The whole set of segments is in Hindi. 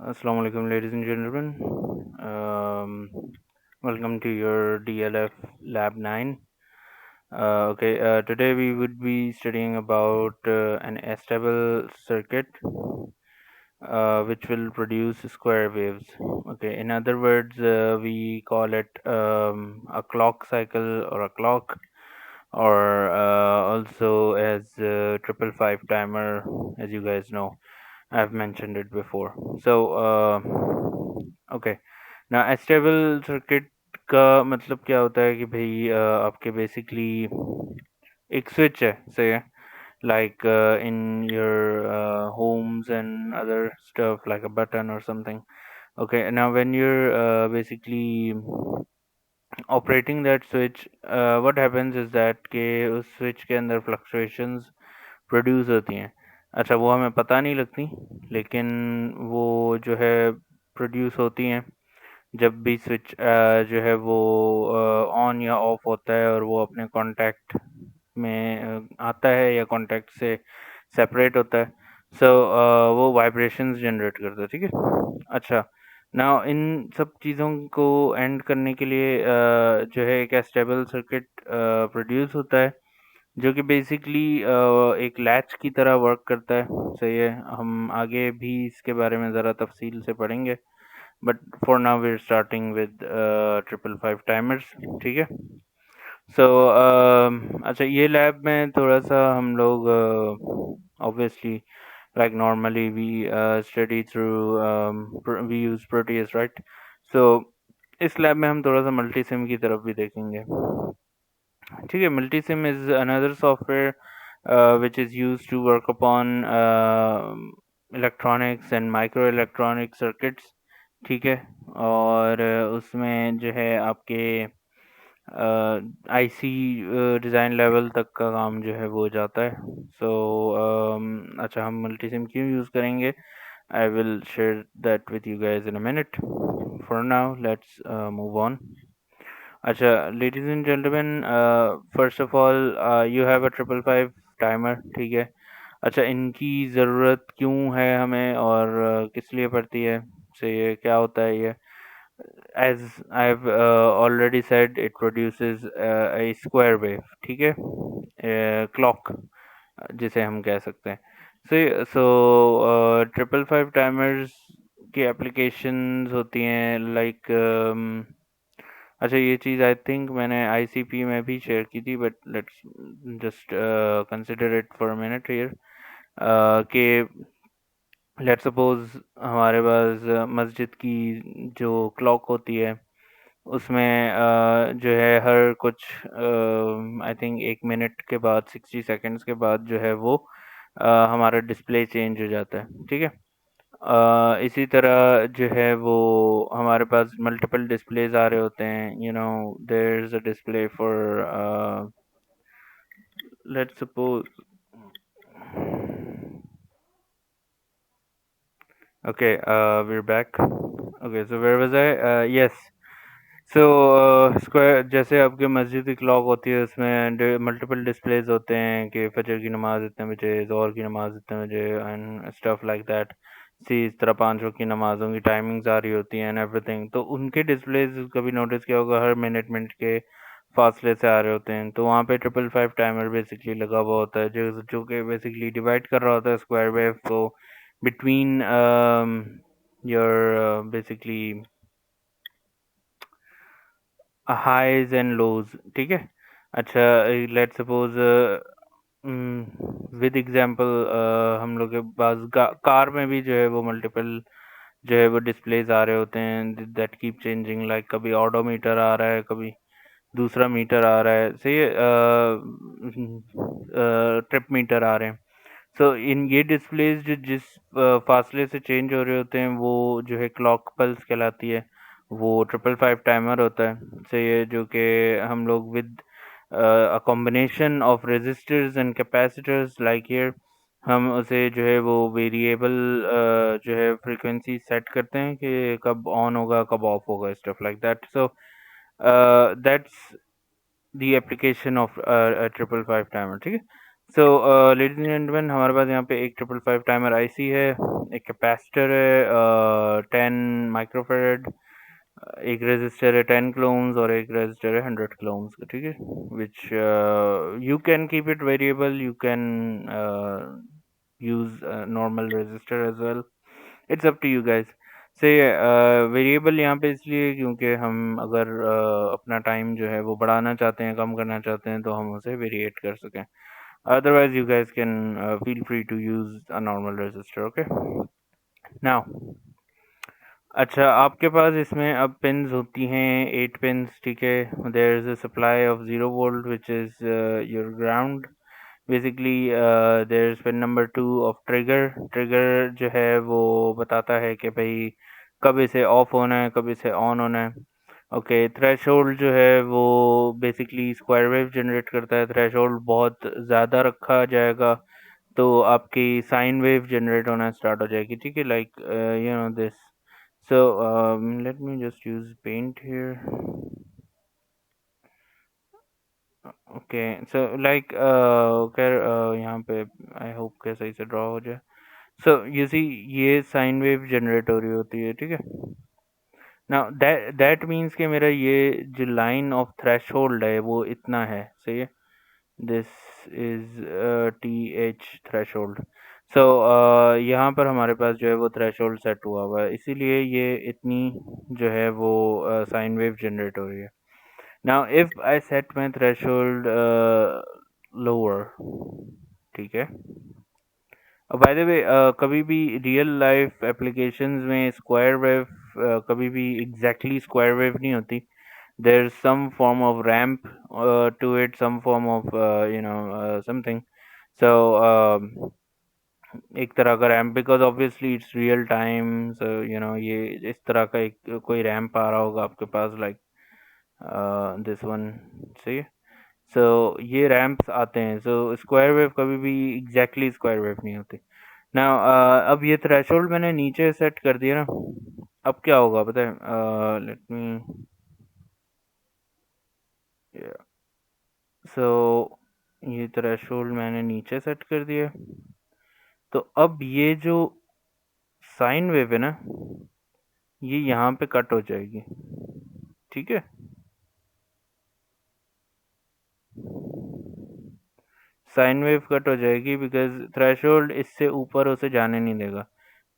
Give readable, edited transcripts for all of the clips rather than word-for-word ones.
Assalamu alaikum, ladies and gentlemen. Welcome to your DLF Lab 9. Today we would be studying about an stable circuit which will produce square waves. Okay, in other words, we call it a clock cycle or a clock, or also as triple five timer, as you guys know. I've mentioned it before. Okay. ना स्टेबल सर्किट का मतलब क्या होता है कि भाई आपके बेसिकली एक स्विच है से like in your homes and other stuff like a button or something. Okay, now when you're basically operating that switch, what happens is that कि उस switch के अंदर fluctuations प्रोड्यूस होती हैं। अच्छा, वो हमें पता नहीं लगती, लेकिन वो जो है प्रोड्यूस होती हैं जब भी स्विच जो है वो ऑन या ऑफ होता है और वो अपने कॉन्टैक्ट में आता है या कॉन्टैक्ट से सेपरेट होता है। वो वाइब्रेशंस जनरेट करता है, ठीक है। अच्छा, नाउ इन सब चीज़ों को एंड करने के लिए जो है एक स्टेबल सर्किट प्रोड्यूस होता है जो कि बेसिकली एक लैच की तरह वर्क करता है। सही है, हम आगे भी इसके बारे में ज़रा तफसील से पढ़ेंगे, but for now we are starting with triple five timers, ठीक है। अच्छा, ये लैब में थोड़ा सा हम लोग obviously like normally we study through we use Proteus, right? So इस लैब में हम थोड़ा सा मल्टी सिम की तरफ भी देखेंगे, ठीक है। Multi SIM is another software which is used to work upon electronics and microelectronic circuits, ठीक है। और उसमें जो है आपके आईसी डिज़ाइन लेवल तक का काम जो है वो जाता है। अच्छा, हम मल्टी सिम क्यों यूज़ करेंगे, I will share that with you guys in a minute. For now let's move on. अच्छा, ladies and gentleman, first of all you have a triple five timer, ठीक है। अच्छा, इनकी ज़रूरत क्यों है हमें और किस लिए पड़ती है, से ये क्या होता है ये। As I have already said, it produces a square wave, ठीक है, क्लॉक जिसे हम कह सकते हैं। ट्रिपल फाइव टाइमर्स की एप्लीकेशंस होती हैं लाइक अच्छा, ये चीज़ आई थिंक मैंने आईसीपी में भी शेयर की थी, but let's just consider it for a minute here कि लेट्स सपोज हमारे पास मस्जिद की जो क्लॉक होती है उसमें जो है हर कुछ आई थिंक 1 मिनट के बाद 60 सेकेंड्स के बाद जो है वो हमारा डिस्प्ले चेंज हो जाता है, ठीक है। इसी तरह जो है वो हमारे पास मल्टीपल डिस्प्लेज आ रहे होते हैं, you know, there is a display for let's suppose okay, we're back. Okay, so where was I? Yes. Square जैसे आपके मस्जिद की क्लॉक होती है, उसमें मल्टीपल डिस्प्लेज होते हैं कि फजर की नमाज इतने बजे, ज़ोहर की नमाज इतने बजे एंड स्टफ लाइक दैट। इस तरह 5 वक्त की नमाज़ों की टाइमिंग्स आ रही होती हैं एंड एवरीथिंग। तो उनके डिस्प्लेज कभी नोटिस किया होगा, हर मिनट मिनट के फासले से आ रहे होते हैं। तो वहाँ पे ट्रिपल फाइव टाइमर बेसिकली लगा हुआ होता है जो जो कि बेसिकली डिवाइड कर रहा होता है स्क्वायर वेव को between your basically highs and lows, ठीक है। अच्छा, लेट्स सपोज विद एग्जांपल हम लोग के पास कार में भी जो है वो मल्टीपल जो है वो डिस्प्लेज आ रहे होते हैं दैट कीप चेंजिंग, लाइक कभी ऑडोमीटर आ रहा है, कभी दूसरा मीटर आ रहा है, सही है, ट्रिप मीटर आ रहे हैं। इन ये डिस्प्लेस जो जिस फासले से चेंज हो रहे होते हैं वो जो है क्लॉक पल्स कहलाती है। वो ट्रिपल फाइव टाइमर होता है। ये जो कि हम लोग with a combination of resistors and capacitors like here, हम उसे जो है वो वेरिएबल जो है फ्रीक्वेंसी सेट करते हैं कि कब ऑन होगा कब ऑफ होगा, stuff like that. That's the application of triple five timer, ठीक है। सो लेडीज एंड जेंटलमैन, हमारे पास यहाँ पे एक 555 टाइमर आईसी है, एक कैपेसिटर है 10 माइक्रोफेरेड, एक रेजिस्टर है 10 क्लोम्स और एक रेजिस्टर है 100 क्लोम्स का, ठीक है, which you can keep it variable, you can use normal resistor as well, it's up to you guys. Say variable यहाँ पे इसलिए क्योंकि हम अगर अपना टाइम जो है वो बढ़ाना चाहते हैं, कम करना चाहते हैं, तो हम उसे वेरिएट कर सकें। Otherwise, you guys can feel free to use a normal resistor. Okay. Now, अच्छा, आपके पास इसमें अब पिन्स होती हैं 8 पिन्स, ठीक है। There is a supply of 0 volt which is your ground. Basically there is pin number 2 of trigger. Trigger जो है वो बताता है कि भाई कब इसे ऑफ होना है, कब इसे ऑन होना है। ओके, थ्रेशोल्ड जो है वो बेसिकली स्क्वायर वेव जनरेट करता है। थ्रेशोल्ड बहुत ज़्यादा रखा जाएगा तो आपकी साइन वेव जनरेट होना स्टार्ट हो जाएगी, ठीक है, like you know this. So let me just use paint here. Okay, so like खैर यहाँ पे आई होप के सही से ड्रॉ हो जाए। सो यू सी, ये साइन वेव जनरेट हो रही होती है, ठीक है। नाउ दैट मीन्स कि मेरा ये जो लाइन ऑफ थ्रेशोल्ड है वो इतना है, सही है। This is T H threshold. So यहाँ पर हमारे पास जो है वो थ्रेशोल्ड सेट हुआ हुआ है, इसीलिए ये इतनी जो है वो साइन वेव जनरेट हो रही है। Now if I set my threshold lower, ठीक है। बाय द वे, कभी भी रियल लाइफ एप्लीकेशंस में स्क्वायर वेव कभी भी एग्जैक्टली स्क्वायर वेव नहीं होती। there's some form of ramp to it, some form of something. So एक तरह का ramp, because obviously it's real time, so ये इस तरह का एक कोई रैम्प आ रहा होगा आपके पास, लाइक दिस वन, सही। सो ये रैम्प्स आते हैं, सो स्क्वायर वेव कभी भी एग्जैक्टली स्क्वायर वेव नहीं होती ना। अब ये थ्रेशोल्ड मैंने नीचे सेट कर दिया ना, अब क्या होगा पता है, लेट मी, सो ये थ्रेशोल्ड मैंने नीचे सेट कर दिया। तो अब ये जो साइन वेव है ना, ये यहाँ पे कट हो जाएगी, ठीक है। साइन वेव कट हो जाएगी बिकॉज थ्रेशोल्ड इससे ऊपर उसे जाने नहीं देगा।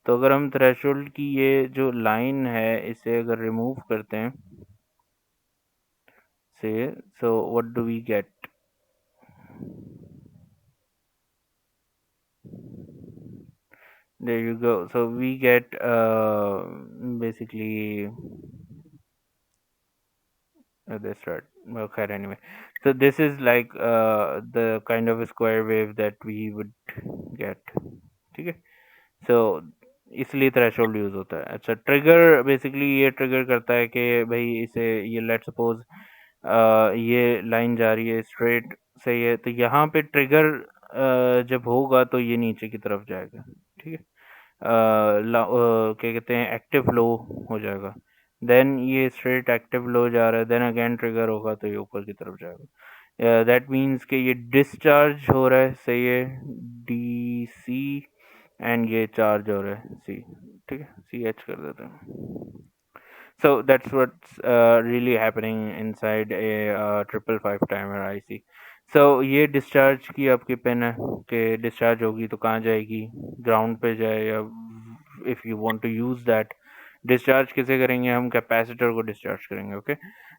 तो अगर हम थ्रेशोल्ड की ये जो लाइन है इसे अगर रिमूव करते हैं से, so what do we get? There you go. So we get basically that's right. Okay, anyway. So this is like the kind of a square wave that we would get. ठीक है। So इसलिए थ्रेशोल्ड यूज होता है। अच्छा, ट्रिगर बेसिकली ये ट्रिगर करता है कि भाई इसे ये लेट सपोज ये लाइन जा रही है स्ट्रेट, सही है, तो यहाँ पे ट्रिगर जब होगा तो ये नीचे की तरफ जाएगा, ठीक है। क्या कहते हैं, एक्टिव लो हो जाएगा। देन ये स्ट्रेट एक्टिव लो जा रहा है, देन अगेन ट्रिगर होगा तो ये ऊपर की तरफ जाएगा। दैट मीन्स कि ये डिस्चार्ज हो रहा है, सही है, डी सी, एंड ये चार्ज हो रहा है सी, ठीक है, सी एच कर देते हैं। So that's what's really happening inside a 555 timer IC. So ये डिस्चार्ज की आपकी पिन है कि डिस्चार्ज होगी तो कहाँ जाएगी, ग्राउंड पे जाए या if you want to use that. Discharge किसे करेंगे हम? कैपेसिटर को डिस्चार्ज करेंगे। Okay,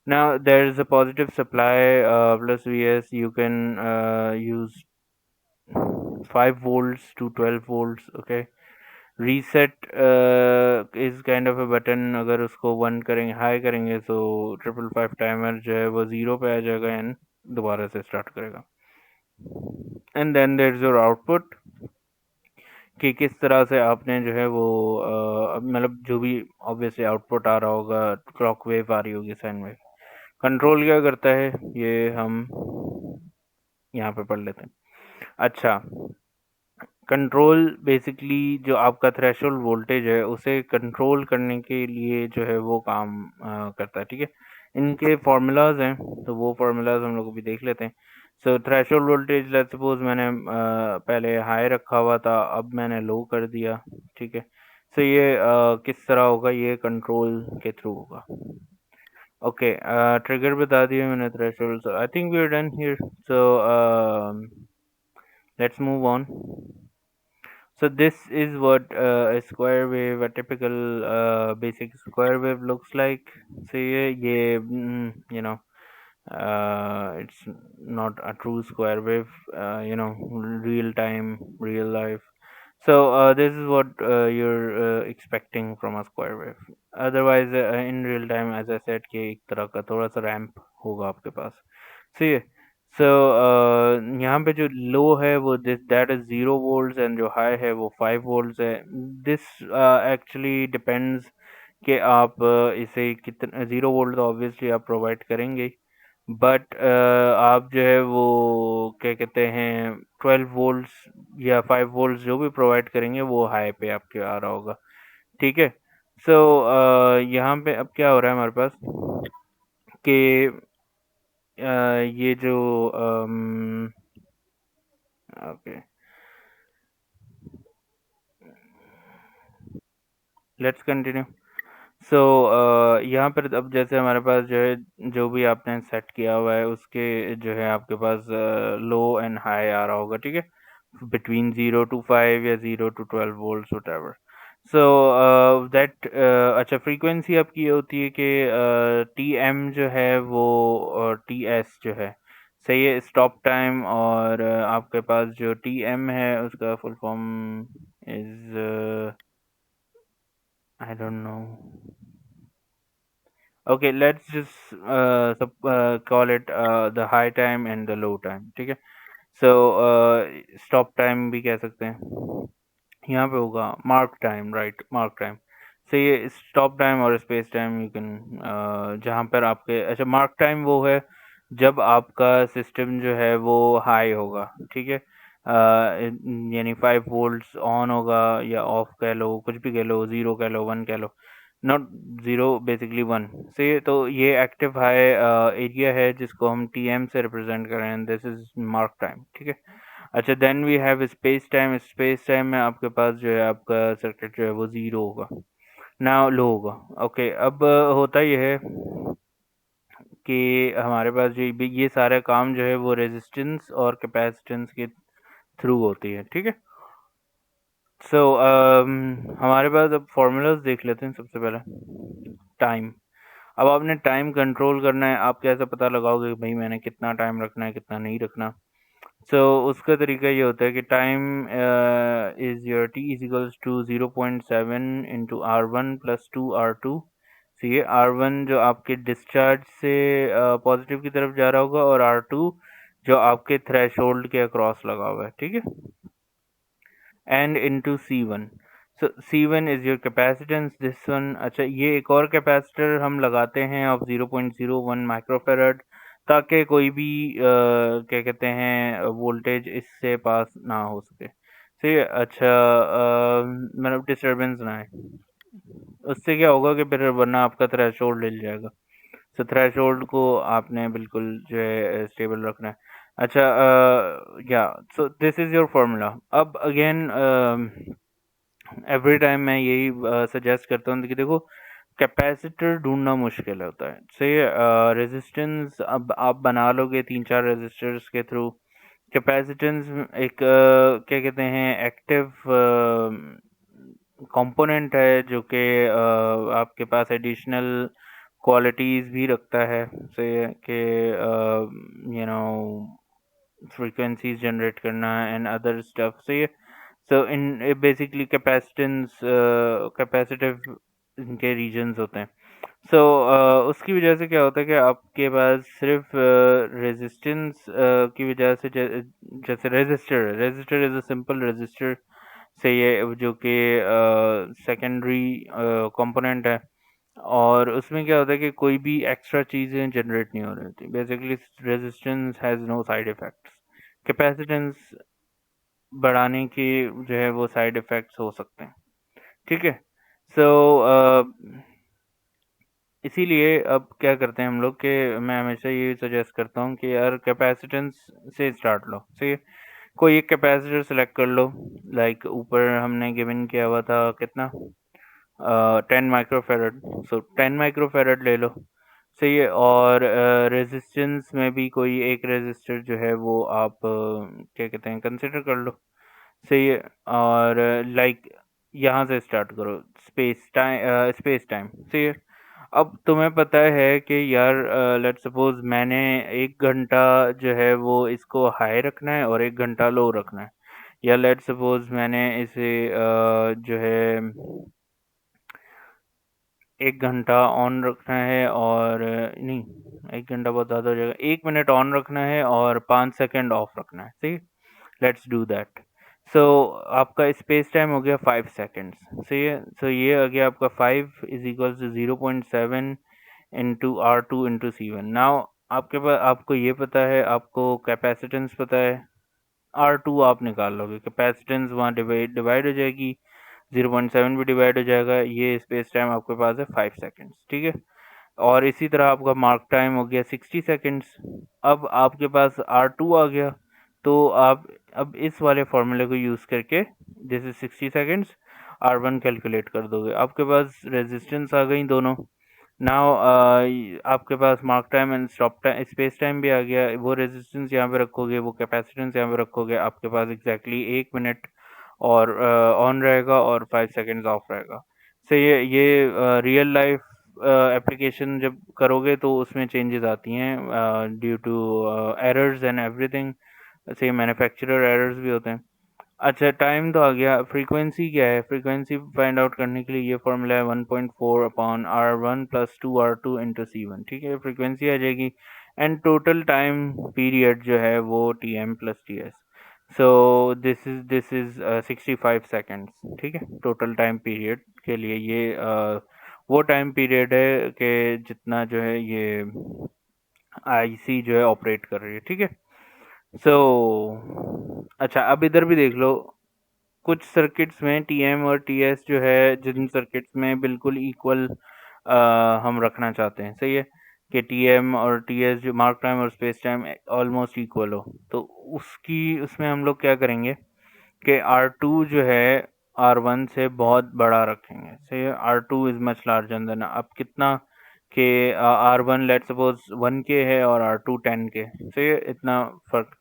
now there is a positive supply plus V S, you can use 5 volts to 12 volts। Okay, reset is kind of a button, अगर उसको 1 करेंगे, हाई करेंगे तो 555 टाइमर जो है वो 0 पे आ जाएगा एंड दोबारा से स्टार्ट करेगा। And then there is your output कि किस तरह से आपने जो है वो मतलब जो भी ऑब्वियसली आउटपुट आ रहा होगा, क्लॉक वेव आ रही होगी, साइन वेव। कंट्रोल क्या करता है ये हम यहाँ पे पढ़ लेते हैं। अच्छा, कंट्रोल बेसिकली जो आपका थ्रेशोल्ड वोल्टेज है उसे कंट्रोल करने के लिए जो है वो काम करता है, ठीक है। इनके फार्मूलाज हैं तो वो फार्मूलाज हम लोग भी देख लेते हैं। सो थ्रेशोल्ड वोल्टेज लेट्स सपोज मैंने पहले हाई रखा हुआ था, अब मैंने लो कर दिया, ठीक है। सो ये किस तरह होगा, ये कंट्रोल के थ्रू होगा। ओके, ट्रिगर बता दिया मैंने threshold, so I think we are done here. So let's move on. So this is what a square wave, a typical basic square wave looks like. So yeah, it's not a true square wave. Real time, real life. So this is what you're expecting from a square wave. Otherwise, in real time, as I said, कि एक तरह का थोड़ा सा रैंप होगा आपके पास। सही सो यहाँ पे जो लो है वो this that is 0 volts, and जो हाई है वो 5 वोल्ट्स है। दिस एक्चुअली डिपेंड्स कि आप इसे कितना 0 वोल्ट तो ऑब्वियसली आप प्रोवाइड करेंगे, बट आप जो है वो क्या कहते हैं 12 वोल्ट्स या 5 वोल्ट्स जो भी प्रोवाइड करेंगे वो हाई पे आपके आ रहा होगा, ठीक है। सो यहाँ पे अब क्या हो रहा है हमारे पास कि ये जो ओके, लेट्स कंटिन्यू। सो यहाँ पर अब जैसे हमारे पास जो है जो भी आपने सेट किया हुआ है उसके जो है आपके पास लो एंड हाई आ रहा होगा, ठीक है, बिटवीन 0 to 5 या 0 to 12 volts what. So that अच्छा, फ्रीक्वेंसी आपकी ये होती है कि टी एम जो है वो टी एस जो है सही है स्टॉप टाइम, और आपके पास जो टी एम है उसका full form is I don't know. Okay, let's just call it the high time and the low time, ठीक है। So stop time भी कह सकते हैं, यहाँ पे होगा mark time, right, mark time. so ये स्टॉप टाइम और स्पेस टाइम यू कैन जहाँ पर आपके अच्छा मार्क टाइम वो है जब आपका सिस्टम जो है वो हाई होगा, ठीक है। यानी 5 वोल्ट्स ऑन होगा या ऑफ कह लो, कुछ भी कह लो, ज़ीरो कह लो, वन कह लो, नॉट ज़ीरो, बेसिकली वन से। तो ये एक्टिव हाई एरिया है जिसको हम टीएम से रिप्रेजेंट कर रहे हैं, दिस इज मार्क टाइम, ठीक है। अच्छा, then we have space time. Space time में आपके पास जो है आपका सर्किट जो है वो ज़ीरो होगा, ना लो होगा। ओके, अब होता ये है कि हमारे पास जो ये सारा काम जो है वो रेजिस्टेंस और कैपेसिटेंस के थ्रू होती है, ठीक है। सो हमारे पास अब फॉर्मूलाज देख लेते हैं सबसे पहले। टाइम, अब आपने टाइम कंट्रोल करना है, आप कैसे पता लगाओगे कि भाई मैंने कितना टाइम रखना है कितना नहीं रखना। सो उसका तरीका ये होता है कि time is your T is equals to 0.7 into R1 plus 2 R2। See ये R1 जो आपके डिस्चार्ज से पॉजिटिव की तरफ जा रहा होगा, और R2 जो आपके थ्रेशोल्ड के अक्रॉस लगा हुआ है, ठीक है, and into C1। So C1 is your capacitance, this one. अच्छा, ये एक और कैपेसिटर हम लगाते हैं ऑफ 0.01 माइक्रोफेरेड, ताकि कोई भी क्या कहते हैं वोल्टेज इससे पास ना हो सके, ठीक है। अच्छा, मतलब डिस्टरबेंस ना है, उससे क्या होगा कि फिर वरना आपका थ्रेशोल्ड हिल जाएगा। सो थ्रेशोल्ड को आपने बिल्कुल जो है स्टेबल रखना है। अच्छा, या सो दिस इज योर फार्मूला। अब अगेन एवरी टाइम मैं यही सजेस्ट करता हूँ कि देखो, कैपेसिटर ढूंढना मुश्किल होता है, से रेजिस्टेंस अब आप बना लोगे 3-4 रेजिस्टर्स के थ्रू। कैपेसिटेंस एक क्या कहते हैं एक्टिव कंपोनेंट है जो कि आपके पास एडिशनल क्वालिटीज़ भी रखता है, से कि यू नो फ्रीक्वेंसीज जनरेट करना एंड अदर स्टफ, से सो इन बेसिकली कैपेसिटेंस कैपेसिटिव इनके रीजन्स होते हैं। सो उसकी वजह से क्या होता है कि आपके पास सिर्फ रेजिस्टेंस की वजह से जैसे resistor, resistor is a simple resistor, say ये जो कि सेकेंडरी कंपोनेंट है, और उसमें क्या होता है कि कोई भी एक्स्ट्रा चीज़ें जनरेट नहीं हो रही होती। Basically resistance has no side effects. Capacitance बढ़ाने के जो है वो साइड इफ़ेक्ट्स हो सकते हैं, ठीक है। सो इसीलिए अब क्या करते हैं हम लोग कि मैं हमेशा ये सजेस्ट करता हूँ कि यार कैपेसिटेंस से स्टार्ट लो। सही है? कोई एक कैपेसिटर सेलेक्ट कर लो, लाइक ऊपर हमने गिवन किया हुआ था कितना, 10 माइक्रोफैरड। सो 10 माइक्रोफैरड ले लो। सही है? और रेजिस्टेंस में भी कोई एक रेजिस्टर जो है वो आप क्या कहते हैं कंसिडर कर लो। सही है? और लाइक यहाँ से स्टार्ट करो, स्पेस टाइम। सही है? अब तुम्हें पता है कि यार लेट्स सपोज मैंने 1 घंटा जो है वो इसको हाई रखना है और 1 घंटा लो रखना है, या लेट्स सपोज मैंने इसे जो है 1 घंटा ऑन रखना है और नहीं, 1 घंटा बहुत ज़्यादा हो जाएगा, 1 मिनट ऑन रखना है और 5 सेकेंड ऑफ रखना है। सही? Let's do that. सो आपका स्पेस टाइम हो गया 5 सेकेंड्स। सही है? सो ये आ गया आपका 5 = 0.7 into R2 into C1। Now आपके पास, आपको ये पता है, आपको कैपेसिटेंस पता है, R2 आप निकाल लोगे, कैपेसिटेंस वहाँ डिवाइड हो जाएगी, 0.7 भी डिवाइड हो जाएगा, ये स्पेस टाइम आपके पास है 5 सेकेंड्स। ठीक है? और इसी तरह आपका मार्क टाइम हो गया 60 सेकेंड्स। अब आपके पास R2 आ गया, तो आप अब इस वाले फॉर्मूले को यूज़ करके this is 60 seconds, R1 calculate कर दोगे, आपके पास रेजिस्टेंस आ गई दोनों। नाउ आपके पास mark time and stop time, space time भी आ गया, वो रेजिस्टेंस यहाँ पे रखोगे, वो कैपेसिटेंस यहाँ पे रखोगे, आपके पास एग्जैक्टली 1 मिनट और ऑन रहेगा और 5 सेकेंड्स ऑफ रहेगा। so ये रियल लाइफ एप्लीकेशन जब करोगे तो उसमें चेंजेस आती हैं due to errors and everything. Say manufacturer errors भी होते हैं। अच्छा, टाइम तो आ गया, फ्रीक्वेंसी क्या है? फ्रीक्वेंसी फाइंड आउट करने के लिए ये फॉर्मूला है 1.4/R1 + 2R2 इंटू C1। ठीक है? फ्रीक्वेंसी आ जाएगी एंड टोटल टाइम पीरियड जो है वो Tm + Ts। So this is 65 seconds. ठीक है? टोटल टाइम पीरियड के लिए ये वो टाइम पीरियड है कि जितना जो है ये आईसी जो है ऑपरेट कर रही है। ठीक है? अच्छा, अब इधर भी देख लो, कुछ सर्किट्स में टीएम और टीएस जो है, जिन सर्किट्स में बिल्कुल इक्वल हम रखना चाहते हैं। सही है? कि टीएम और टीएस जो मार्क टाइम और स्पेस टाइम ऑलमोस्ट इक्वल हो, तो उसकी उसमें हम लोग क्या करेंगे कि R2 जो है R1 से बहुत बड़ा रखेंगे। सही है? R2 is much larger than, अब कितना कि R1 लेट सपोज 1K है और R2 10K। सही है? इतना फर्क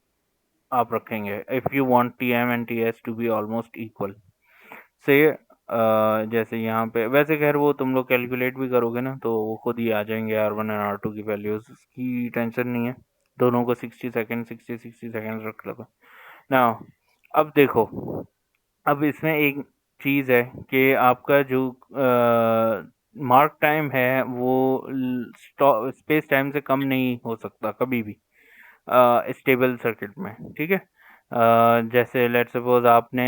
आप रखेंगे if you want TM and TS to be almost equal. Say जैसे यहाँ पे वैसे खैर वो तुम लोग कैलकुलेट भी करोगे ना तो वो खुद ही आ जाएंगे R1 एंड R2 की वैल्यूज, की टेंशन नहीं है। दोनों को 60 सेकेंड 60 सेकेंड रख लो ना। अब देखो, अब इसमें एक चीज़ है कि आपका जो मार्क टाइम है वो स्पेस टाइम से कम नहीं हो सकता कभी भी स्टेबल सर्किट में। ठीक है? जैसे लेट सपोज आपने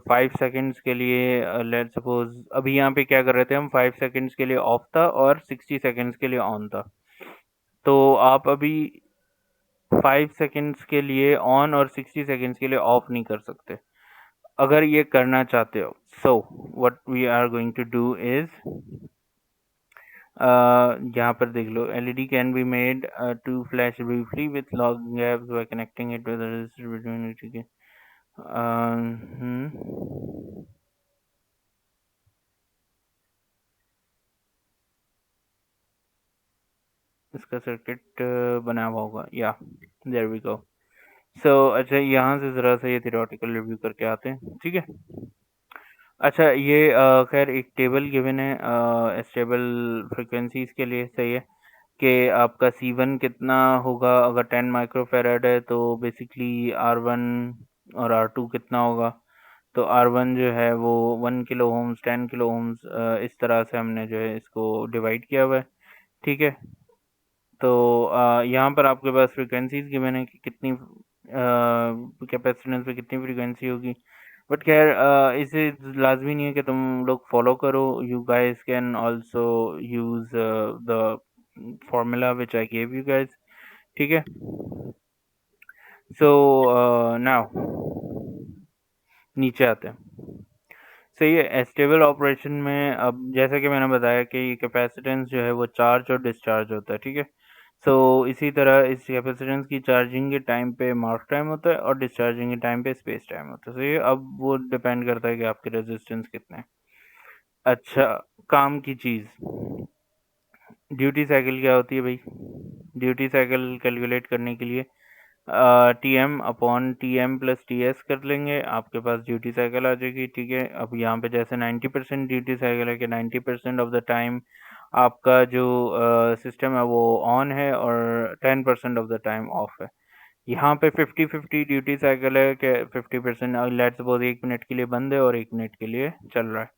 5 सेकंड्स के लिए, लेट सपोज अभी यहाँ पे क्या कर रहे थे हम, 5 सेकंड्स के लिए ऑफ था और 60 सेकंड्स के लिए ऑन था, तो आप अभी 5 सेकंड्स के लिए ऑन और 60 सेकंड्स के लिए ऑफ नहीं कर सकते अगर ये करना चाहते हो। So what we are going to do is, यहाँ पर देख लो, LED can be made to flash briefly with log gaps by connecting it with register between. ठीक है? इसका सर्किट बना हुआ होगा, या देयर वी गो। सो अच्छा, यहाँ से ज़रा सा ये थियोरेटिकल रिव्यू करके आते हैं। ठीक है? अच्छा, ये खैर एक टेबल गिवन है स्टेबल फ्रिक्वेंसीज के लिए। सही है? कि आपका C1 कितना होगा अगर 10 माइक्रोफैराड है, तो बेसिकली R1 और R2 कितना होगा, तो R1 जो है वो 1 किलो ओम्स 10 किलो ओम्स, इस तरह से हमने जो है इसको डिवाइड किया हुआ है। ठीक है? तो यहाँ पर आपके पास फ्रीक्वेंसीज गिवन है कि कितनी कैपेसिटेंस पे कितनी फ्रीक्वेंसी होगी। बट खैर इसे लाजमी नहीं है कि तुम लोग फॉलो करो, you guys can also use the formula which I gave you guys. ठीक है? सो नाउ नीचे आते हैं। सही है। स्टेबल ऑपरेशन में अब जैसा कि मैंने बताया कि कैपेसिटेंस जो है वो चार्ज और डिस्चार्ज होता है, ठीक है। सो इसी तरह इस कैपेसिटेंस की चार्जिंग के टाइम पे मार्क टाइम होता है और डिस्चार्जिंग के टाइम पे स्पेस टाइम होता है। सही है। अब वो डिपेंड करता है कि आपके रेजिस्टेंस कितने हैं। अच्छा, काम की चीज़, ड्यूटी साइकिल क्या होती है भाई? ड्यूटी साइकिल कैलकुलेट करने के लिए T M upon T M plus T S कर लेंगे, आपके पास ड्यूटी साइकिल आ जाएगी, ठीक है। अब यहाँ पे जैसे 90% ड्यूटी साइकिल है कि 90% ऑफ द टाइम आपका जो सिस्टम है वो ऑन है और 10% ऑफ द टाइम ऑफ है। यहाँ पे 50-50 ड्यूटी साइकिल है कि 50% लेट्स सपोज 1 मिनट के लिए बंद है और 1 मिनट के लिए चल रहा है।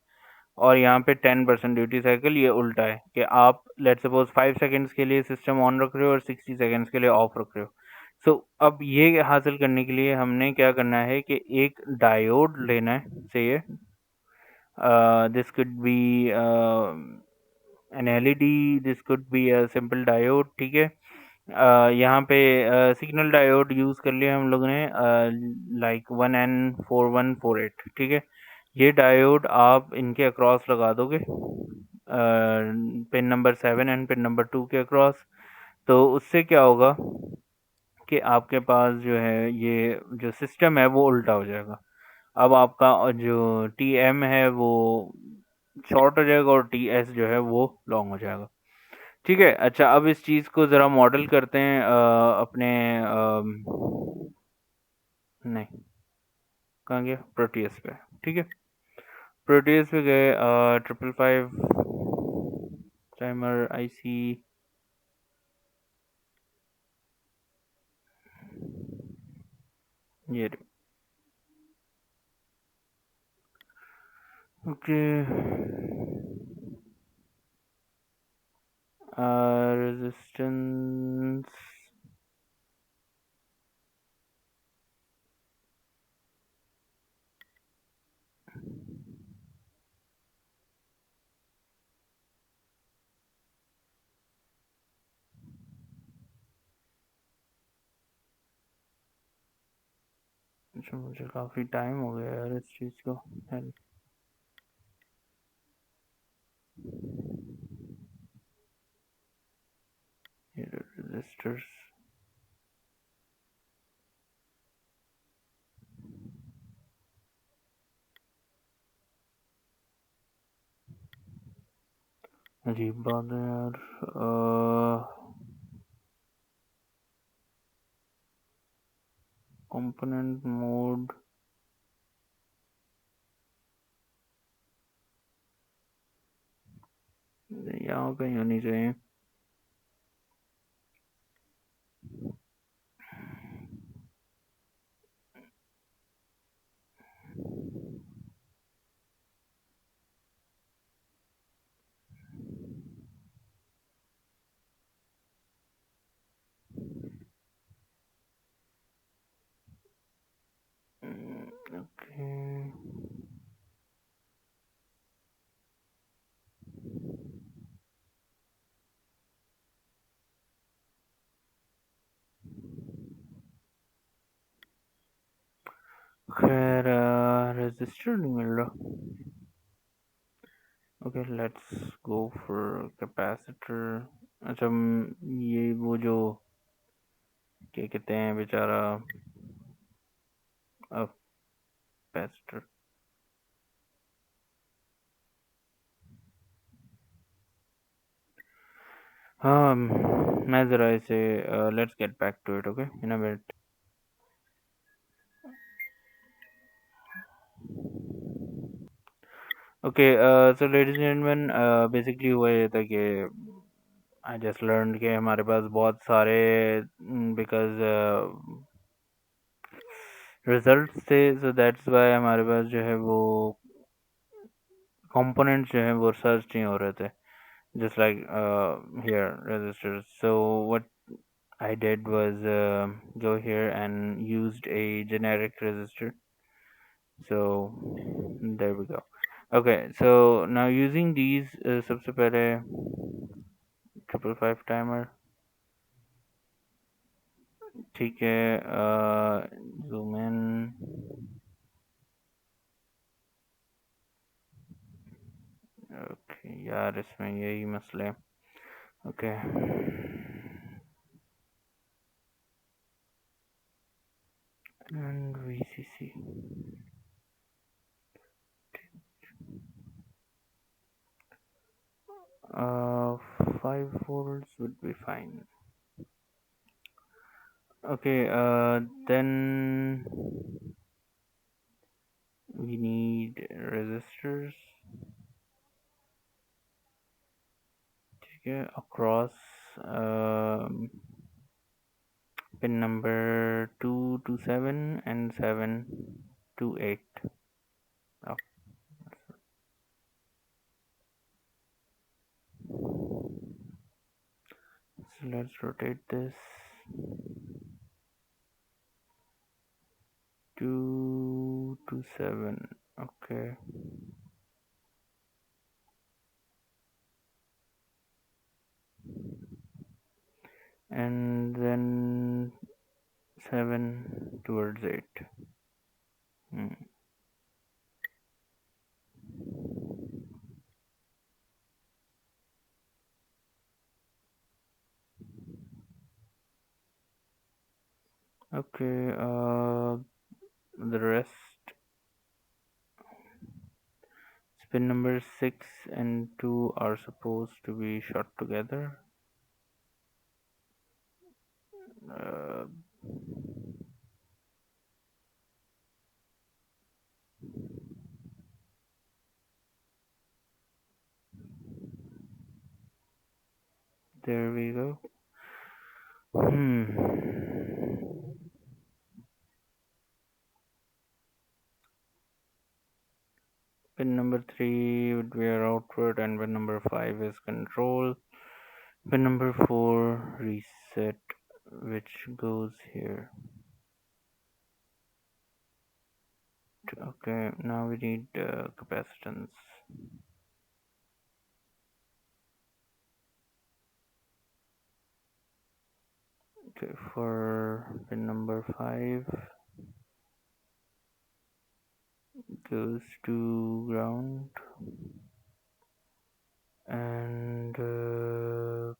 और यहाँ पे 10% ड्यूटी साइकिल ये उल्टा है कि आप लेट्स सपोज 5 सेकेंड्स के लिए सिस्टम ऑन रख रहे हो और 60 सेकेंड्स के लिए ऑफ रख रहे हो। सो अब ये हासिल करने के लिए हमने क्या करना है कि एक डायोड लेना है, सही है। This could be an LED, this could be a simple diode, ठीक है। यहाँ पे सिग्नल डायोड यूज़ कर लिया हम लोगों ने, लाइक 1N4148, ठीक है। ये डायोड आप इनके अक्रॉस लगा दोगे, pin number 7 and pin number 2 के अक्रॉस। तो उससे क्या होगा कि आपके पास जो है ये जो सिस्टम है वो उल्टा हो जाएगा। अब आपका जो टी एम है वो शॉर्ट हो जाएगा और टी एस जो है वो लॉन्ग हो जाएगा, ठीक है। अच्छा, अब इस चीज़ को ज़रा मॉडल करते हैं अपने नहीं, कहाँ गया, प्रोटियस पे, ठीक है। प्रोटियस पे गए, 555 टाइमर आईसी, ये ओके। रेजिस्टेंस, अच्छा मुझे काफ़ी टाइम हो गया यार इस चीज़ को, रजिस्टर्स, अजीब बात है यार। कंपोनेंट मोड, यहाँ कहीं होनी चाहिए। ओके, खैर रजिस्टर नहीं मिल रहा। Okay, let's go for capacitor. अच्छा, ये वो जो क्या कहते हैं बेचारा कैपेसिटर, हाँ मैं ज़रा इसे let's get back to it, okay, in a minute. Okay, so ladies and gentleman, basically हुआ ये था कि आई जस्ट लर्न के हमारे पास बहुत सारे बिकॉज रिजल्ट्स थे, सो दैट्स वाई हमारे पास जो है वो कंपोनेंट्स जो हैं वो सर्च नहीं हो रहे थे, just like here registers. So what I did was go here and used a generic register. So there we go. Okay, so now using these सबसे पहले 555 timer, ठीक है। zoom in, ओके यार, इसमें यही मसले हैं। Okay. And VCC 5 volts would be fine. Okay, then we need resistors, ठीक है, across pin number 2 to 7 and 7 to 8. Oh, so let's rotate this 2 to 7. Okay. And then 7 towards 8. Okay, the rest, pin number 6 and 2 are supposed to be shot together. Uh, there we go. Pin number 3 would be our output, and pin number 5 is control. Pin number 4 reset, which goes here. Okay, now we need capacitance. Okay, for pin number 5 goes to ground, and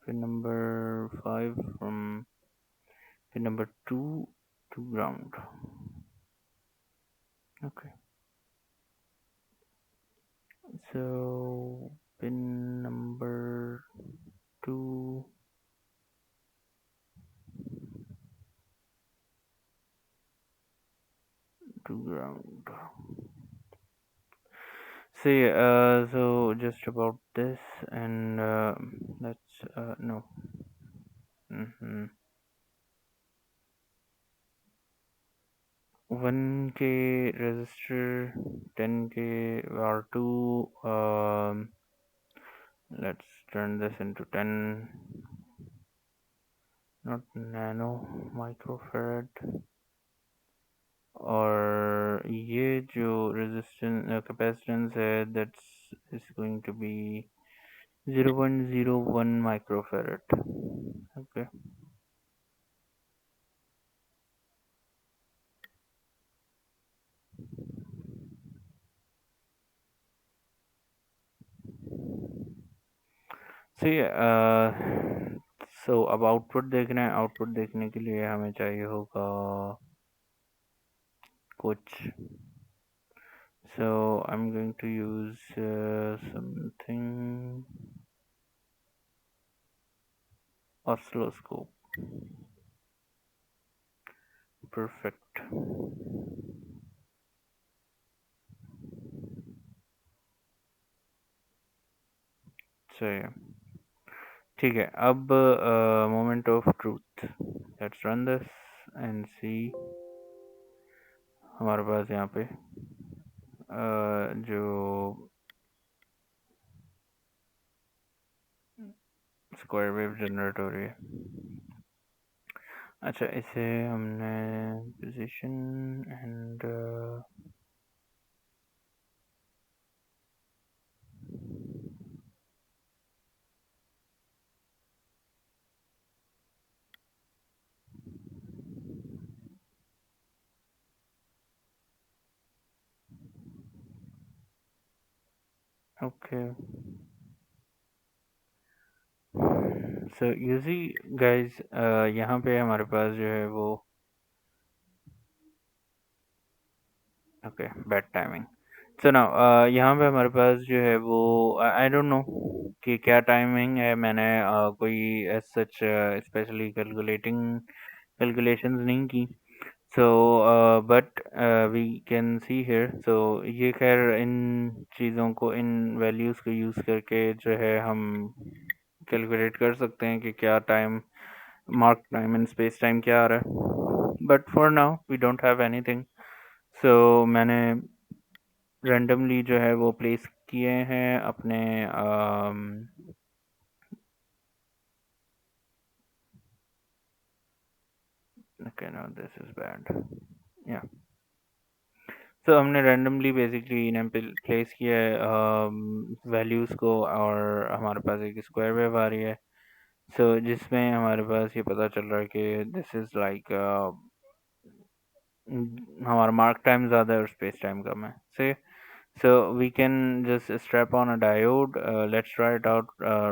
pin number 5 from pin number 2 to ground. Okay, so pin number 2 to ground. See, so just about this, and let's no. 1K resistor, 10K R2. Let's turn this into 10, not nano microfarad. और ये जो resistance capacitance है, that's is going to be 0.01 microfarad. Okay. See, so अब आउटपुट देखना है, आउटपुट देखने के लिए हमें चाहिए होगा कुछ. So I'm going to use something oscilloscope. Perfect. So yeah. ठीक है, अब moment of truth. Let's run this and see. हमारे पास यहाँ पे जो स्क्वायर वेव जनरेट हो रही है. अच्छा, इसे हमने position and okay, so you see guys, यहाँ पे हमारे पास जो है वो, ओके, बैड टाइमिंग। सो ना, यहाँ पे हमारे पास जो है वो, आई डोंट नो कि क्या टाइमिंग है। मैंने कोई एज सच स्पेशली कैलकुलेशंस नहीं की। So but we can see here. So ये खैर इन चीज़ों को, इन वैल्यूज़ को यूज़ करके जो है हम कैलकुलेट कर सकते हैं कि क्या time, mark time in space time क्या आ रहा है। But for now we don't have anything. So मैंने रैंडमली जो है वो प्लेस किए हैं अपने, okay, no this is bad, yeah. So हमने रैंडमली बेसिकली इन्हें प्लेस किया है वैल्यूज़ को, और हमारे पास एक स्क्वायर वेव आ रही है। सो जिसमें हमारे पास ये पता चल रहा है कि दिस इज़ लाइक, हमारा मार्क टाइम ज़्यादा है और स्पेस टाइम कम है से। So we can just strap on a diode. Let's try it out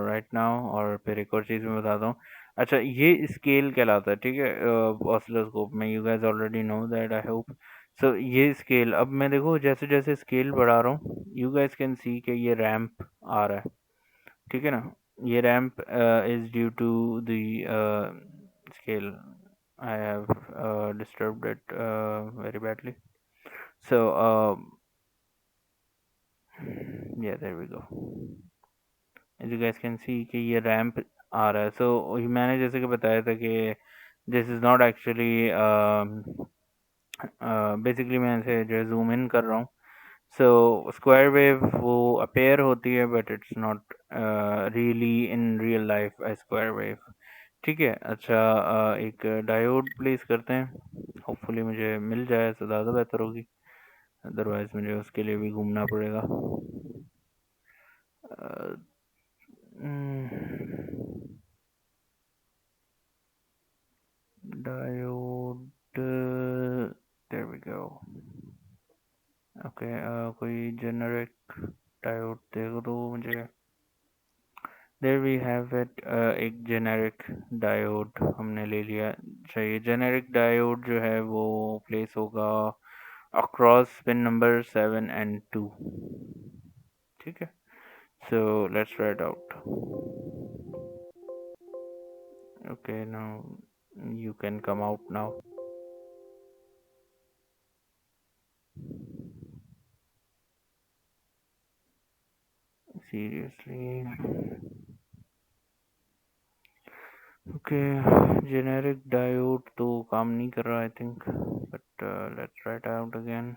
right now. और फिर एक और चीज़ मैं बताता हूँ। अच्छा, ये स्केल कहलाता है, ठीक है, ऑसिलोस्कोप में। You guys already know that, I hope. So ये स्केल, अब मैं देखो जैसे जैसे स्केल बढ़ा रहा हूँ, you guys can see कि ये रैंप आ रहा है, ठीक है ना। ये ramp is due to the scale. I have disturbed it very badly. So yeah, there we go. As you guys can see कि ये रैंप आ रहा है। सो मैंने जैसे कि बताया था कि this is not actually, basically मैं इसे जो है जूम इन कर रहा हूँ। सो स्क्वायर वेव वो अपेयर होती है, but it's not really in real life a square wave, ठीक है। अच्छा, एक डायोड प्लेस करते हैं, होपफुली मुझे मिल जाए तो ज़्यादा बेहतर होगी, अदरवाइज मुझे उसके लिए भी घूमना पड़ेगा। uh, diode, there we go. Okay, कोई जेनरिक डायोड देखो तो मुझे। देयर वी हैव इट, एक जेनरिक डायोड हमने ले लिया। चाहिए जेनरिक डायोड जो है वो प्लेस होगा अक्रॉस पिन नंबर 7 and 2, ठीक है। So let's try it out. Okay, now you can come out now. Seriously. Okay, generic diode तो काम नहीं कर रहा, I think, but let's try it out again.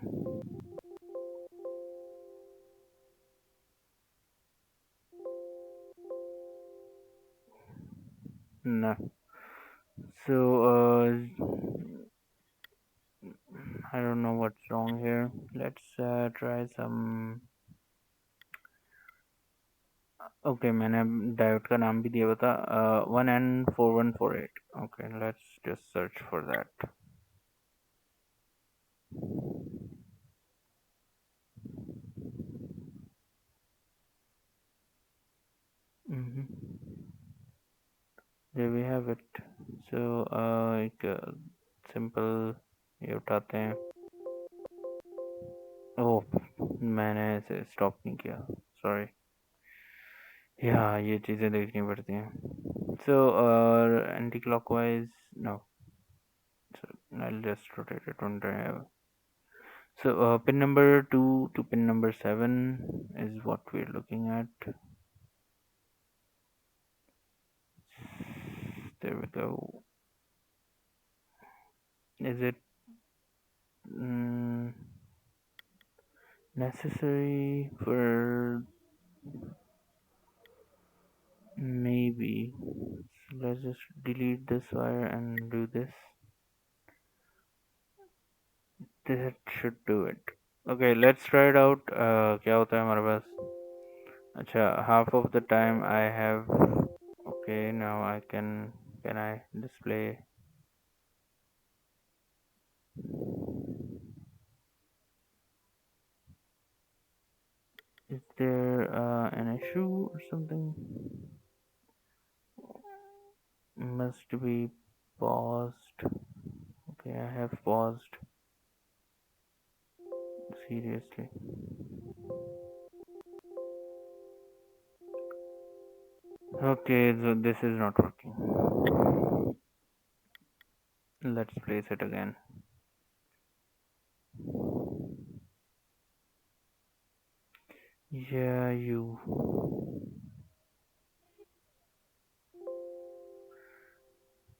No. So, I don't know what's wrong here. Let's try some. Okay, मैंने डायोड का नाम भी दिया बता, 1N4148. Okay, let's just search for that. Mm-hmm. There we have it. So, एक सिंपल ये उठाते हैं। ओह, मैंने इसे स्टॉप नहीं किया, सॉरी। या ये चीज़ें देखनी पड़ती हैं। So anti clockwise, no, so I'll just rotate it one time. So pin number 2 to pin number 7 is what we're looking at. There we go. Is it mm, necessary for, maybe? So let's just delete this wire and do this. That should do it. Okay, let's try it out. क्या होता है हमारे पास? अच्छा, half of the time I have. Okay, now I can I display? Is there an issue or something? Must be paused. Okay, I have paused. Seriously. Okay, so this is not working. Let's place it again. Yeah, you.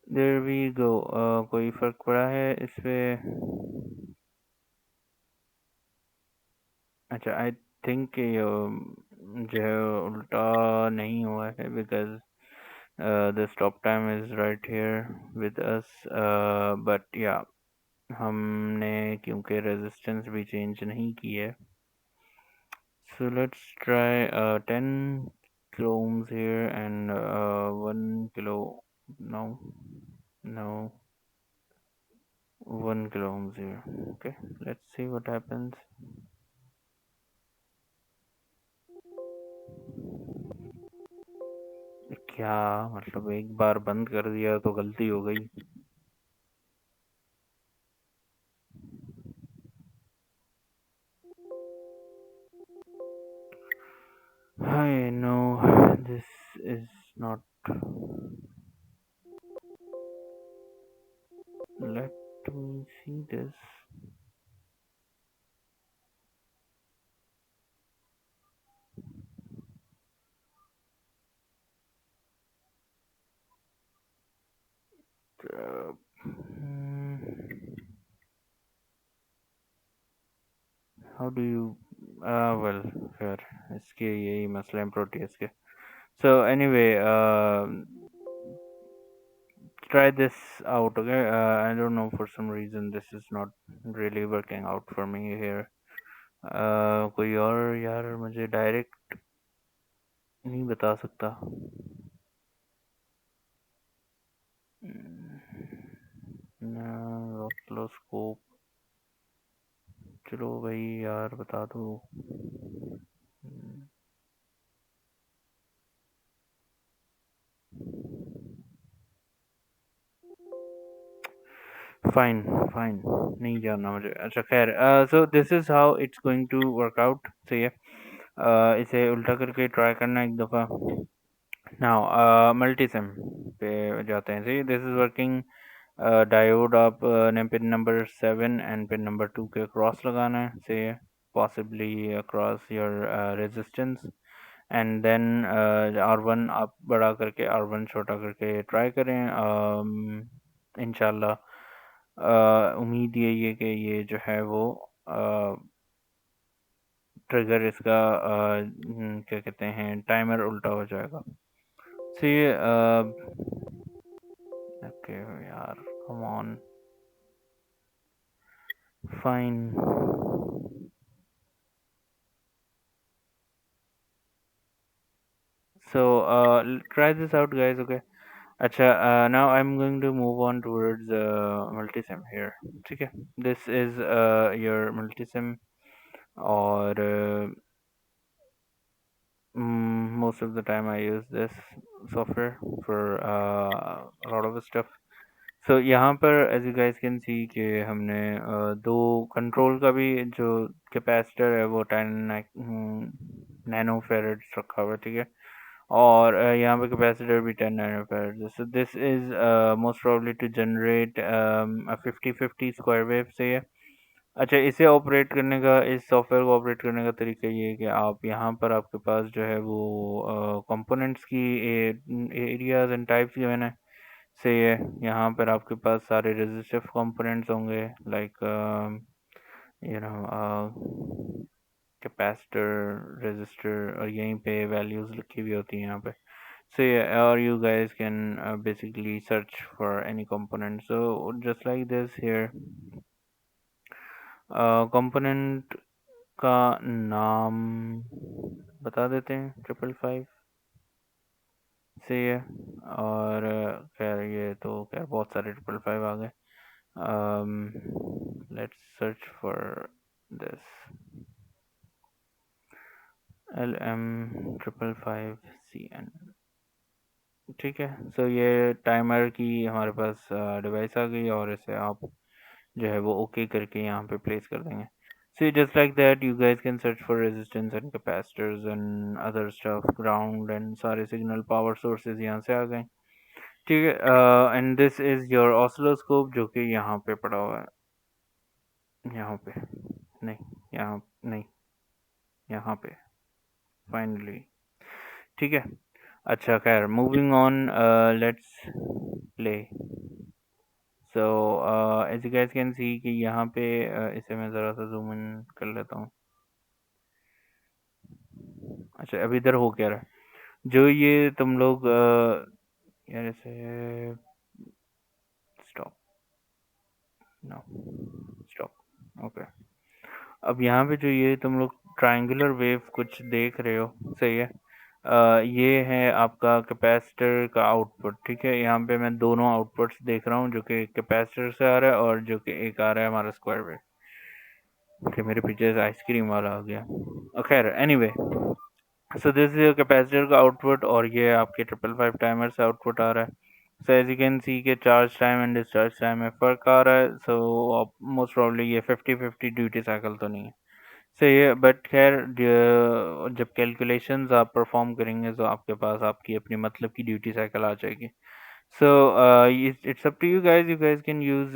There we go. कोई फर्क पड़ा है इस पे? अच्छा, आई थिंक ये जो है उल्टा नहीं हुआ है because the stop time is right here with us, but या हमने क्योंकि रेजिस्टेंस भी चेंज नहीं की है, so let's try 10 kilo ohms here and 1 kilo, no, no, 1 kilo ohms here. Okay, let's see what happens. क्या मतलब, एक बार बंद कर दिया तो गलती हो गई? I know this is not. Let me see this. Uh, hmm, how do you? Well, here इसके यही मसला है प्रोटीज के. So anyway, try this out. Okay, I don't know, for some reason this is not really working out for me here. कोई और यार मुझे डायरेक्ट नहीं बता सकता. ऑस्लोस्कोप. चलो भाई यार बता दो. Fine, fine. नहीं जानना मुझे. अच्छा खैर, so this is how it's going to work out. सही है. इसे उल्टा करके ट्राई करना एक दफ़ा. नाउ मल्टीसिम पे जाते हैं. सही, दिस इज वर्किंग. डायोड आप ने pin number 7 and pin number 2 के क्रॉस लगाना है. Say possibly across your resistance, and then R1 आप बड़ा करके R1 छोटा करके ट्राई करें. इंशाल्लाह उम्मीद यही है कि ये जो है वो ट्रिगर इसका क्या कहते हैं, टाइमर उल्टा हो जाएगा. सी ओके यार, come on. Fine. So try this out guys. Okay. अच्छा, now I'm going to move on towards multisim here. ठीक है. This is your multisim, और most of the time I use this software for a lot of stuff. So यहाँ पर as you guys can see कि हमने दो कंट्रोल का भी जो कैपेसिटर है वो 10 नैनो फेरेड्स रखा हुआ है. ठीक है. और यहाँ पे कैपेसिटर भी 10 nano farads. So this is most probably to generate 50-50 square wave से है. अच्छा, इसे ऑपरेट करने का, इस सॉफ्टवेयर को ऑपरेट करने का तरीका ये है कि आप यहाँ पर आपके पास जो है वो कंपोनेंट्स की एरियाज एंड टाइप्स गिवन है. से यहाँ पर आपके पास सारे रेजिस्टिव कंपोनेंट्स होंगे, like you know capacitor, resistor, और यहीं पे वैल्यूज लिखी हुई होती हैं यहाँ पे. So yeah, or you guys can basically search for any component. So just like this here, component का नाम बता देते हैं 555 से है. और खैर ये तो खैर बहुत सारे 555 आ गए. Let's search for this. LM555CN। ठीक है, सो ये टाइमर की हमारे पास डिवाइस आ गई और इसे आप जो है वो ओके करके यहाँ पे प्लेस कर देंगे। So just like that, you guys can search for resistance and capacitors and other stuff, ground and सारे signal power sources यहाँ से आ गए। ठीक है, and this is your oscilloscope जो कि यहाँ पे पड़ा हुआ है, यहाँ पे नहीं, यहाँ नहीं, यहाँ पे फाइनली। ठीक है, अच्छा खैर, moving on, let's play. So as you guys can see कि यहाँ पे इसे मैं ज़रा सा जूम इन कर लेता हूँ। अच्छा, अब इधर हो क्या रहा है, जो ये तुम लोग यार इसे स्टॉप, नो, स्टॉप, ओके। अब यहाँ पे जो ये तुम लोग ट्रायंगुलर वेव कुछ देख रहे हो, सही है, ये है आपका कैपेसिटर का आउटपुट। ठीक है, यहाँ पे मैं दोनों आउटपुट्स देख रहा हूँ, जो कि कैपेसिटर से आ रहा है और जो कि एक आ रहा है हमारा स्क्वायर वेव। ओके, मेरे पीछे से आइसक्रीम वाला आ गया। खैर, anyway, so this is capacitor का आउटपुट और ये आपके 555 टाइमर से आउटपुट आ रहा है। So as you can see के charge time and discharge time में फ़र्क आ रहा है। सो मोस्ट प्रॉब्ली ये 50-50 ड्यूटी साइकिल तो नहीं है, सही है। बट खैर, जब कैलकुलेशंस आप परफॉर्म करेंगे तो आपके पास आपकी अपनी मतलब की ड्यूटी साइकिल आ जाएगी। So it's up to you guys. You guys can use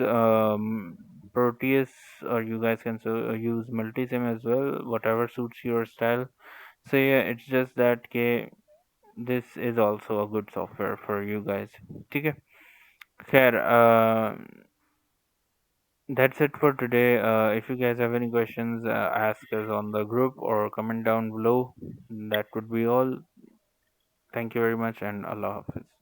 Proteus, or you guys can use Multisim as well, whatever suits your style. So yeah, it's just that this is also a good software for you guys. ठीक है, खैर, that's it for today. If you guys have any questions, ask us on the group or comment down below. That would be all. Thank you very much, and Allah Hafiz.